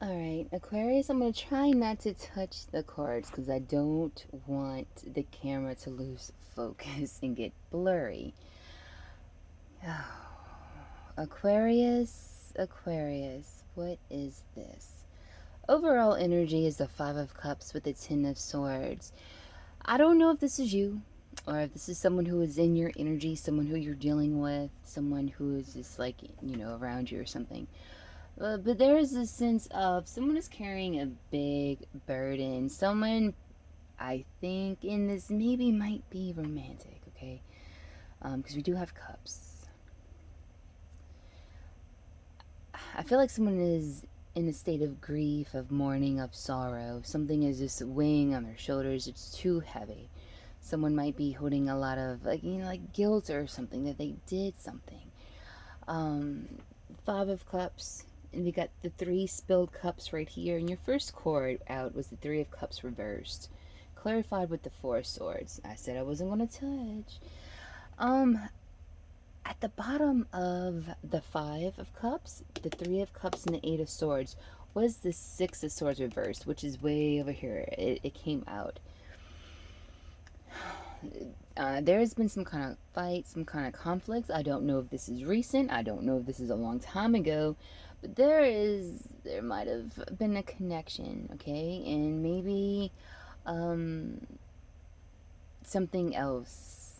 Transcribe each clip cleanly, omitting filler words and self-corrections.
Alright, Aquarius, I'm going to try not to touch the cards because I don't want the camera to lose focus and get blurry. Aquarius, Aquarius, what is this? Overall energy is the Five of Cups with the Ten of Swords. I don't know if this is you or if this is someone who is in your energy, someone who you're dealing with, someone who is just like, around you or something. But there is a sense of someone is carrying a big burden. Someone, I think, in this maybe might be romantic, okay? Because we do have cups. I feel like someone is in a state of grief, of mourning, of sorrow. Something is just weighing on their shoulders. It's too heavy. Someone might be holding a lot of, like guilt or something that they did something. Um, Five of Cups. And we got the three spilled cups right here. And your first card out was the Three of Cups reversed. Clarified with the Four of Swords. I said I wasn't going to touch. At the bottom of the Five of Cups, the Three of Cups, and the Eight of Swords was the Six of Swords reversed, which is way over here. It came out. There has been some kind of fight, some kind of conflicts. I don't know if this is recent. I don't know if this is a long time ago. But there might have been a connection, okay? And maybe something else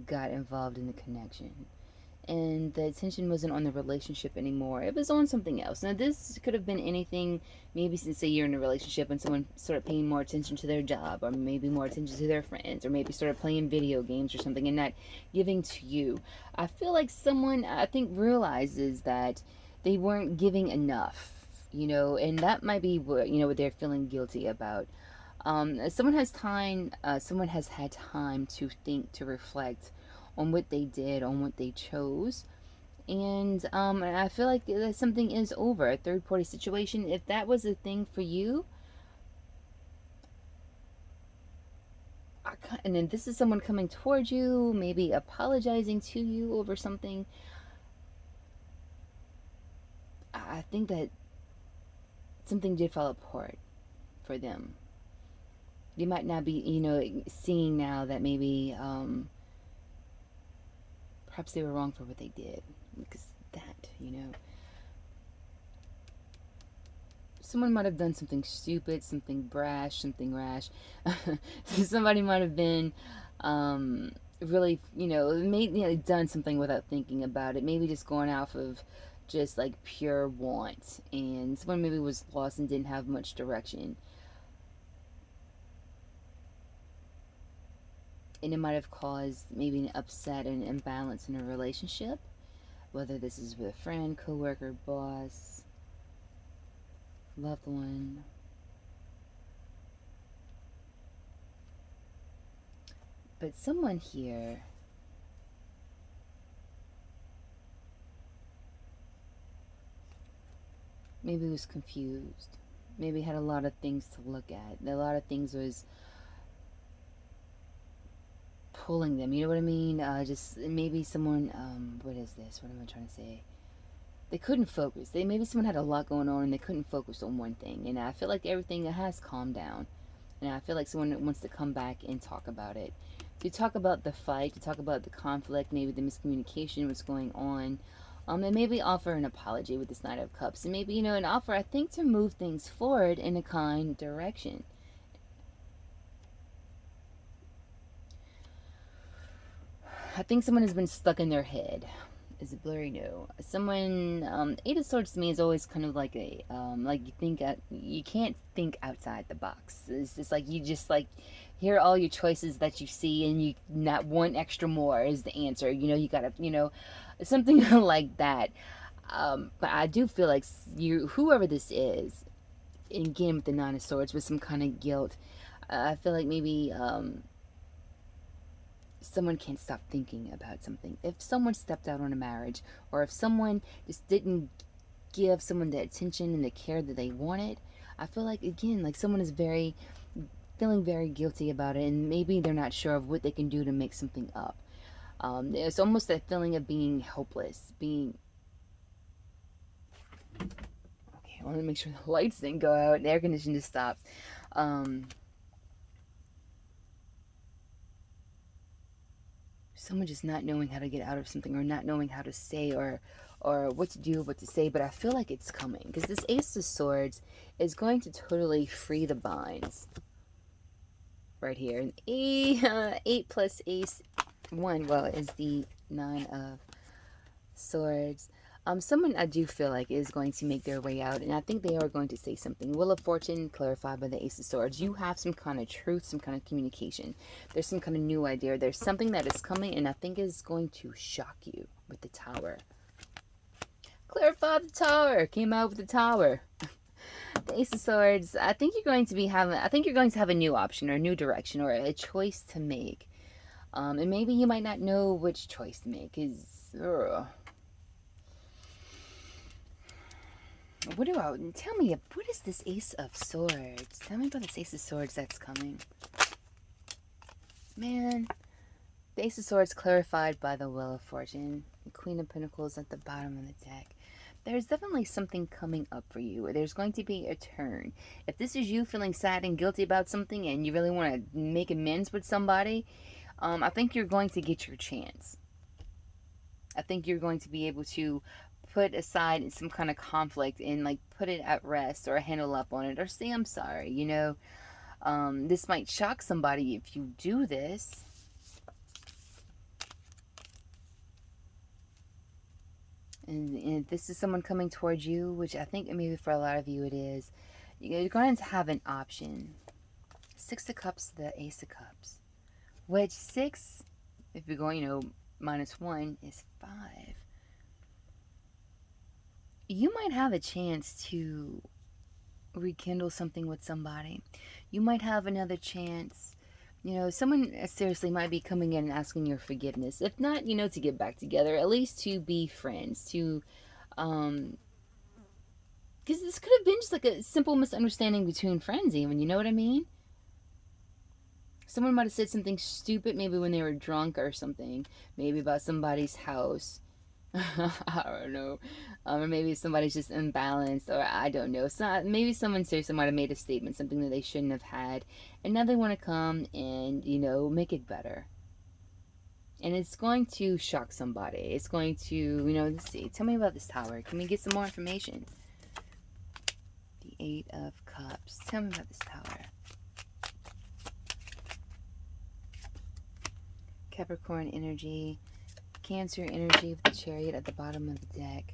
got involved in the connection. And the attention wasn't on the relationship anymore. It was on something else. Now, this could have been anything, maybe since say you're in a relationship and someone started paying more attention to their job, or maybe more attention to their friends, or maybe started playing video games or something and not giving to you. I feel like someone, I think, realizes that they weren't giving enough, and that might be what they're feeling guilty about. Someone has time, someone has had time to think, to reflect on what they did, on what they chose. And I feel like that something is over. A third party situation, if that was a thing for you, and then this is someone coming towards you, maybe apologizing to you over something, I think that something did fall apart for them. They might not be, seeing now that maybe perhaps they were wrong for what they did. Because that. Someone might have done something stupid, something brash, something rash. Somebody might have been really, done something without thinking about it. Maybe just going off of just like pure want. And someone maybe was lost and didn't have much direction. And it might have caused maybe an upset and imbalance in a relationship, whether this is with a friend, coworker, boss, loved one. But someone here maybe was confused, maybe had a lot of things to look at. A lot of things was pulling them, you know what I mean? Just maybe someone, what is this? What am I trying to say? They couldn't focus. Maybe someone had a lot going on and they couldn't focus on one thing. And I feel like everything has calmed down. And I feel like someone wants to come back and talk about it. To talk about the fight, to talk about the conflict, maybe the miscommunication, what's going on. And maybe offer an apology with this Knight of Cups. And maybe, an offer, I think, to move things forward in a kind direction. I think someone has been stuck in their head. Is it blurry? No. Someone, Eight of Swords to me is always kind of like like you can't think outside the box. It's just like you just like hear all your choices that you see, and you not one extra more is the answer. You gotta, something like that. But I do feel like whoever this is, and again with the Nine of Swords, with some kind of guilt. I feel like maybe someone can't stop thinking about something. If someone stepped out on a marriage, or if someone just didn't give someone the attention and the care that they wanted, I feel like, again, like someone is feeling very guilty about it, and maybe they're not sure of what they can do to make something up. It's almost that feeling of being hopeless, being, okay, want to make sure the lights didn't go out. The air conditioning just stopped. Someone just not knowing how to get out of something, or not knowing how to say, or what to do, what to say. But I feel like it's coming, because this Ace of Swords is going to totally free the binds right here. And 8 plus Ace 1, well, is the 9 of Swords. Someone I do feel like is going to make their way out, and I think they are going to say something. Wheel of Fortune clarified by the Ace of Swords. You have some kind of truth, some kind of communication. There's some kind of new idea. There's something that is coming, and I think is going to shock you with the Tower. Clarify the Tower. Came out with the Tower. The Ace of Swords. I think you're going to have a new option, or a new direction, or a choice to make. And maybe you might not know which choice to make. Tell me, what is this Ace of Swords? Tell me about this Ace of Swords that's coming. Man, the Ace of Swords clarified by the Wheel of Fortune. The Queen of Pentacles at the bottom of the deck. There's definitely something coming up for you. There's going to be a turn. If this is you feeling sad and guilty about something, and you really want to make amends with somebody, I think you're going to get your chance. I think you're going to be able to put aside some kind of conflict and like put it at rest, or handle up on it, or say I'm sorry. You know, this might shock somebody if you do this. And this is someone coming towards you, which I think maybe for a lot of you it is. You're going to have an option. 6 of Cups to the Ace of Cups. Which 6, if you're going, -1 is 5. You might have a chance to rekindle something with somebody. You might have another chance. Someone seriously might be coming in and asking your forgiveness. If not, to get back together, at least to be friends. Because this could have been just like a simple misunderstanding between friends even, you know what I mean? Someone might have said something stupid, maybe when they were drunk or something. Maybe about somebody's house. I don't know. Or maybe somebody's just imbalanced, or I don't know. So maybe someone seriously might have made a statement, something that they shouldn't have had, and now they want to come and, make it better. And it's going to shock somebody. It's going to, let's see. Tell me about this Tower. Can we get some more information? The 8 of Cups. Tell me about this Tower. Capricorn energy. Cancer energy with the Chariot at the bottom of the deck.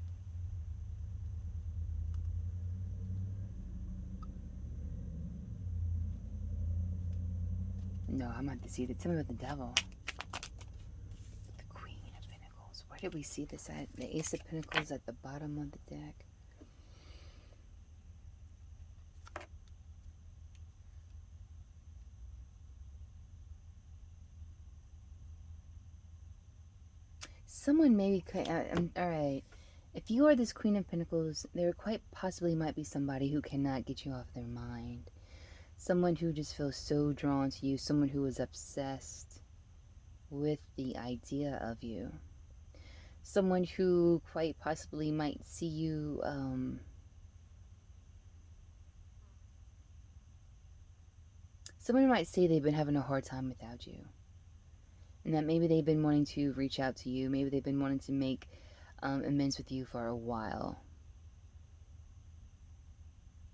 No, I'm not deceived. Tell me about the Devil. The Queen of Pentacles. Where did we see this at? The Ace of Pentacles at the bottom of the deck. Someone maybe could, alright, if you are this Queen of Pentacles, there quite possibly might be somebody who cannot get you off their mind. Someone who just feels so drawn to you, someone who is obsessed with the idea of you. Someone who quite possibly might see you, someone might say they've been having a hard time without you. And that maybe they've been wanting to reach out to you. Maybe they've been wanting to make amends with you for a while.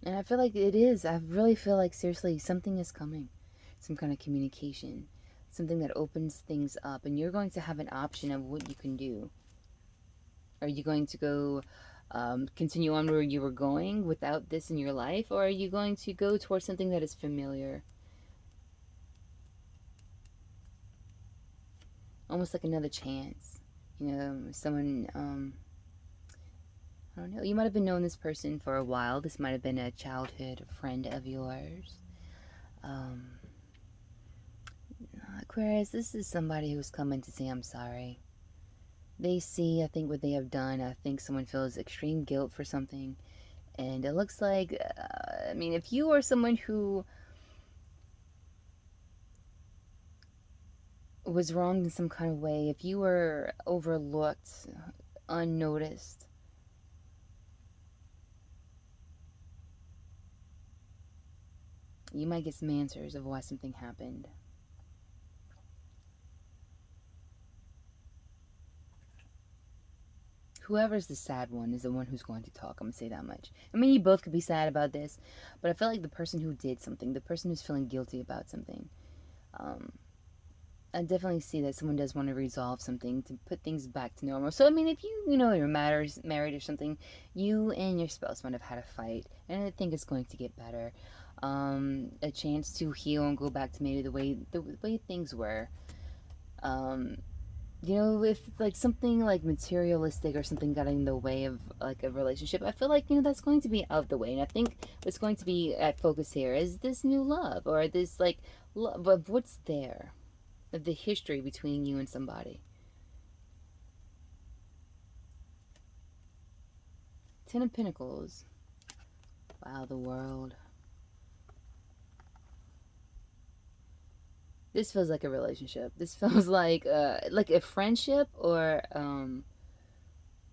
And I feel like it is. I really feel like, seriously, something is coming. Some kind of communication. Something that opens things up. And you're going to have an option of what you can do. Are you going to go continue on where you were going without this in your life? Or are you going to go towards something that is familiar? Almost like another chance. Someone, I don't know. You might have been knowing this person for a while. This might have been a childhood friend of yours. Aquarius, this is somebody who's coming to say I'm sorry. They see, I think, what they have done. I think someone feels extreme guilt for something. And it looks like, if you are someone who was wronged in some kind of way, if you were overlooked, unnoticed, You might get some answers of why something happened. Whoever's the sad one is the one who's going to talk. I'm going to say that much. I mean, you both could be sad about this, but I feel like the person who did something, the person who's feeling guilty about something, um, I definitely see that someone does want to resolve something to put things back to normal. So, I mean, if you're married or something, you and your spouse might have had a fight, and I think it's going to get better. A chance to heal and go back to maybe the way things were. Um, if like something like materialistic or something got in the way of like a relationship, I feel like that's going to be out of the way. And I think what's going to be at focus here is this new love, or this like love of what's there, of the history between you and somebody. Ten of Pentacles. Wow, the World. This feels like a relationship. This feels like a friendship, or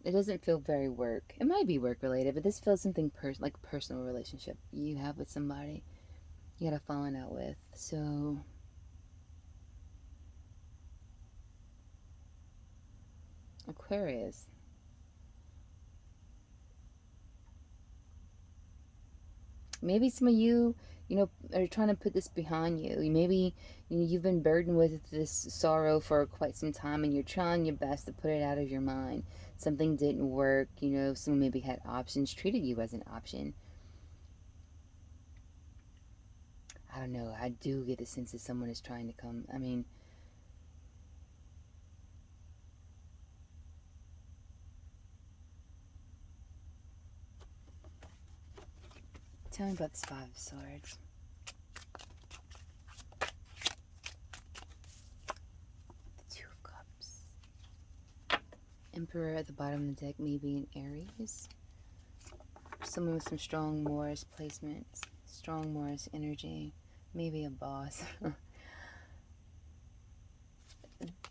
it doesn't feel very work. It might be work related, but this feels something like personal relationship you have with somebody you had a falling out with. So Aquarius. Maybe some of you are trying to put this behind you. Maybe you've been burdened with this sorrow for quite some time, and you're trying your best to put it out of your mind. Something didn't work. Someone maybe had options, treated you as an option. I don't know. I do get the sense that someone is trying to come. I mean, tell me about this Five of Swords. The Two of Cups. Emperor at the bottom of the deck, maybe an Aries. Someone with some strong Mars placements, strong Mars energy, maybe a boss.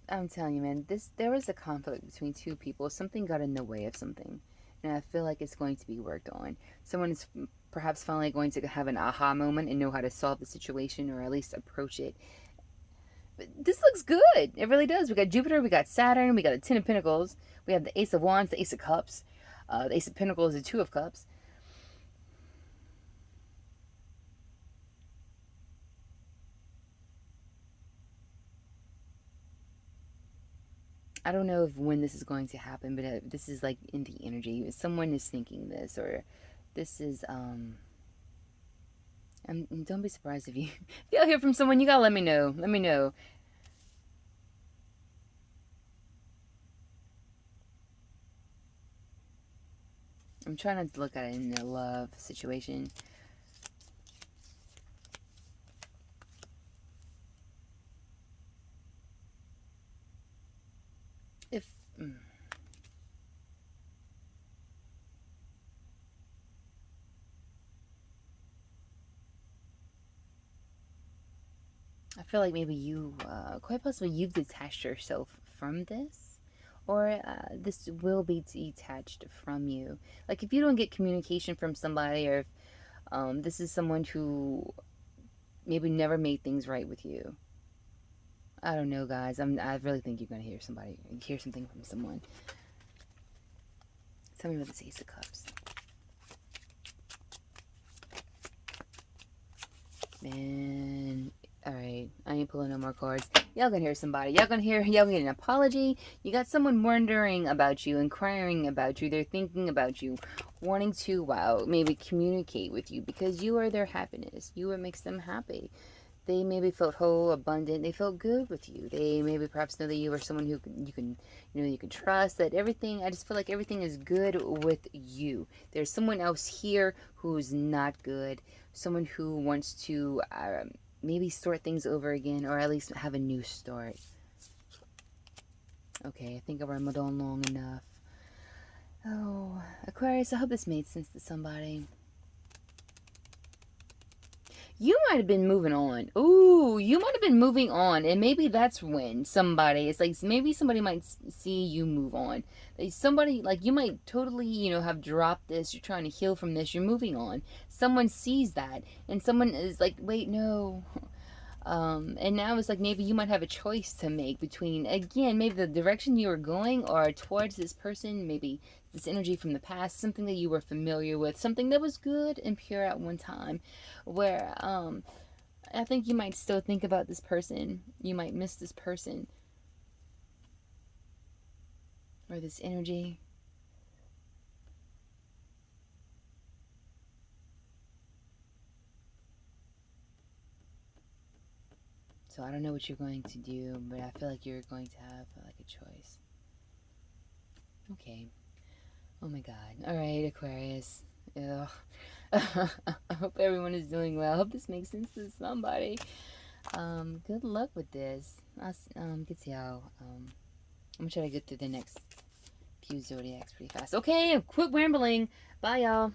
I'm telling you, man, there was a conflict between two people. Something got in the way of something, and I feel like it's going to be worked on. Someone is perhaps finally going to have an aha moment and know how to solve the situation, or at least approach it. But this looks good. It really does. We got Jupiter, we got Saturn, we got the Ten of Pentacles, we have the Ace of Wands, the Ace of Cups, the Ace of Pentacles, the Two of Cups. I don't know when this is going to happen, but this is like in the energy. Someone is thinking this, or this is and don't be surprised if y'all hear from someone. You gotta let me know. Let me know. I'm trying not to look at it in a love situation. If I feel like maybe quite possibly you've detached yourself from this, or this will be detached from you. Like if you don't get communication from somebody, or if this is someone who maybe never made things right with you. I don't know, guys. I really think you're gonna hear something from someone. Tell me about this Ace of Cups. Man, alright. I ain't pulling no more cards. Y'all gonna hear somebody. Y'all gonna get an apology. You got someone wondering about you, inquiring about you. They're thinking about you, wanting to, maybe communicate with you because you are their happiness. You are what makes them happy. They maybe felt whole, abundant. They felt good with you. They maybe perhaps know that you are someone who you can trust. That everything. I just feel like everything is good with you. There's someone else here who's not good. Someone who wants to maybe start things over again, or at least have a new start. Okay, I think I rambled on long enough. Oh, Aquarius, I hope this made sense to somebody. You might have been moving on. Ooh, you might have been moving on. And maybe that's when somebody, it's like maybe somebody might see you move on. Like somebody, like you might totally, have dropped this. You're trying to heal from this. You're moving on. Someone sees that. And someone is like, wait, no. And now it's like maybe you might have a choice to make between, again, maybe the direction you were going or towards this person, maybe this energy from the past, something that you were familiar with, something that was good and pure at one time, where I think you might still think about this person, you might miss this person or this energy. So I don't know what you're going to do, but I feel like you're going to have like a choice. Okay. Oh my god. Alright, Aquarius. Ugh. I hope everyone is doing well. I hope this makes sense to somebody. Good luck with this. I'll get to y'all. I'm gonna try to get through the next few zodiacs pretty fast. Okay, quit rambling. Bye, y'all.